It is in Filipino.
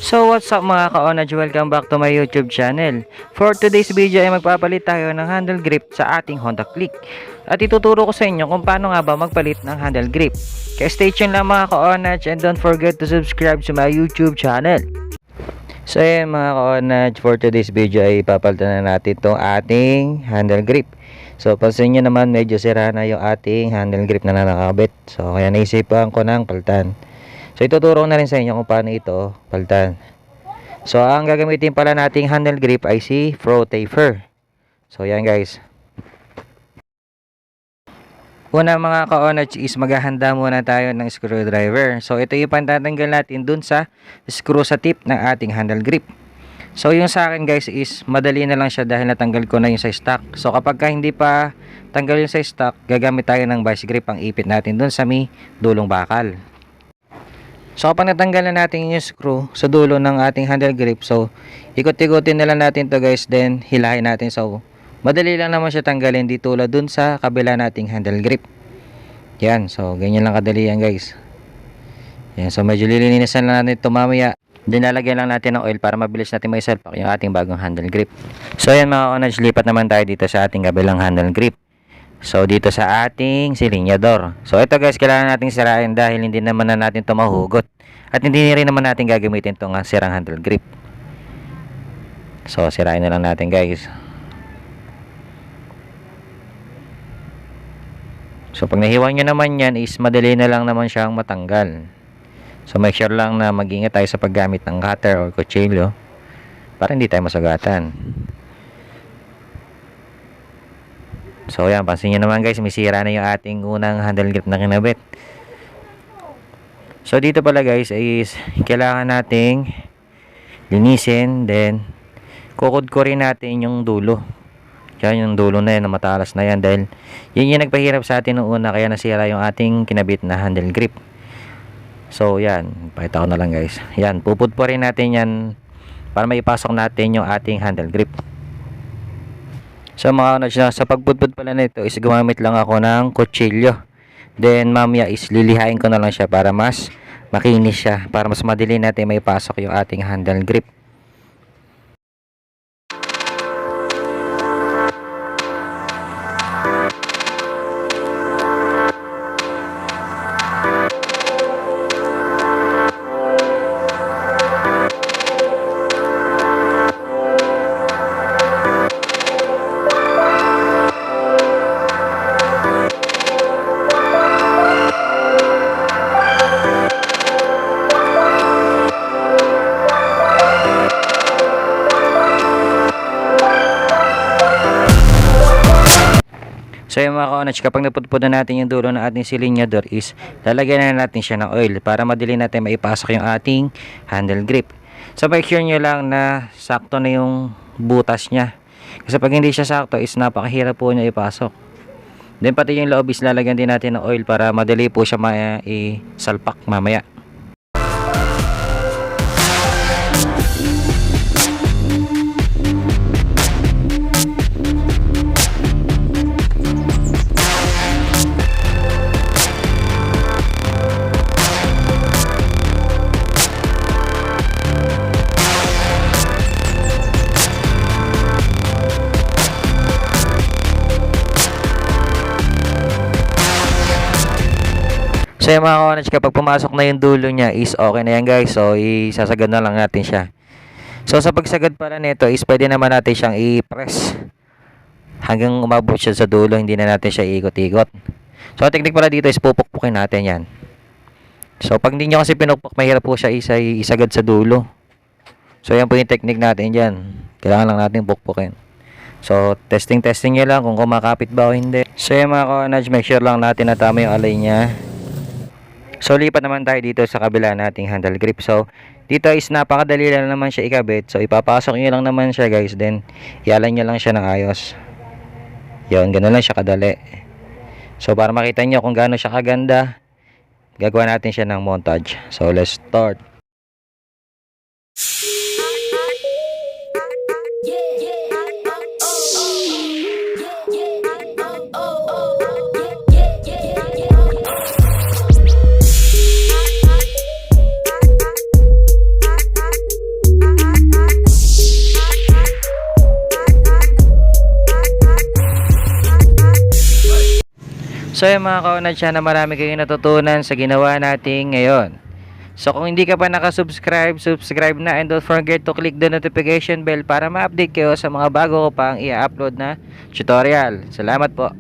So what's up mga ka-onage, welcome back to my YouTube channel. For today's video ay magpapalit tayo ng handle grip sa ating Honda Click. At ituturo ko sa inyo kung paano nga ba magpalit ng handle grip. Kaya stay tuned lang mga ka-onage and don't forget to subscribe to my YouTube channel. So ayan mga ka-onage, for today's video ay papalitan na natin itong ating handle grip. So pansin nyo naman medyo sira na yung ating handle grip na nakakabit. So kaya naisipan ko ng palitan. So ituturo ko na rin sa inyo kung paano ito palitan. So ang gagamitin pala nating handle grip ay si Pro Taper. So yan guys. Una mga ka-onage is maghahanda muna tayo ng screwdriver. So ito yung pantatanggal natin dun sa screw sa tip ng ating handle grip. So yung sa akin guys is madali na lang siya dahil natanggal ko na yung sa stock. So kapag hindi pa tanggal yung sa stock, gagamit tayo ng vice grip ang ipit natin dun sa may dulong bakal. So kapag natanggal na natin yung screw sa dulo ng ating handle grip, so ikot-ikotin na lang natin to guys, then hilahin natin. So madali lang naman siya tanggalin, di tulad dun sa kabila nating handle grip. Yan, so ganyan lang kadali yan guys. Yan, so medyo lilinisan lang natin ito mamaya. Dinalagyan lang natin ng oil para mabilis natin may salpak yung ating bagong handle grip. So yan mga ka-onage, lipat naman tayo dito sa ating kabilang handle grip. So dito sa ating silinyador. So ito guys, kailangan nating sirain dahil hindi naman na natin ito mahugot. At hindi rin naman natin gagamitin itong sirang handle grip. So sirain na lang natin guys. So pag nahiwa nyo naman yan is madali na lang naman siyang matanggal. So make sure lang na mag-ingat tayo sa paggamit ng cutter or kutsilyo para hindi tayo masagatan. So yan, pansin nyo naman guys, may sira na yung ating unang handle grip na kinabit. So dito pala guys is kailangan nating linisin, then kukudkurin natin yung dulo. Yan yung dulo na yan, na matalas na yan, dahil yun yung nagpahirap sa atin noong una kaya nasira yung ating kinabit na handle grip. So yan, pakita ko na lang guys. Yan, pupudpurin natin yan para maipasok natin yung ating handle grip. So mga ka-onage, sa pagpudpud pala nito is gumamit lang ako ng kutsilyo. Then mamaya is lilihain ko na lang siya para mas makinis siya, para mas madali natin may pasok yung ating handle grip. So yung mga ka-onage, kapag napudpud na natin yung dulo ng ating silinyador is lalagyan na natin siya ng oil para madali natin maipasok yung ating handle grip. So make sure nyo lang na sakto na yung butas nya. Kasi pag hindi siya sakto is napakahirap po niya ipasok. Then pati yung loob is lalagyan din natin ng oil para madali po siya maisalpak mamaya. So yung mga ka-onage, kapag pumasok na yung dulo niya is okay na yan guys. So isasagad na lang natin siya. So sa pagsagad pala nito is pwede naman natin siyang i-press hanggang umabot siya sa dulo, hindi na natin siya iikot-ikot. So ang technique pala dito is pupukpukin natin yan. So pag hindi nyo kasi pinukpok, mahirap po siya isagad sa dulo. So yan po yung technique natin dyan. Kailangan lang natin pukpukin. So testing nyo lang kung kumakapit ba o hindi. So yung mga ka-onage, make sure lang natin na tama yung alay niya. So lipat naman tayo dito sa kabila nating handle grip. So dito is napakadali lang naman siya ikabit. So ipapasok nyo lang naman siya guys, then ialan nyo lang siya ng ayos. Yun, ganoon lang siya kadali. So para makita nyo kung gaano siya kaganda, gagawa natin siya ng montage. So let's start. So yung mga kaunad, sana marami kayong natutunan sa ginawa natin ngayon. So kung hindi ka pa nakasubscribe, subscribe na, and don't forget to click the notification bell para ma-update kayo sa mga bago ko pang i-upload na tutorial. Salamat po.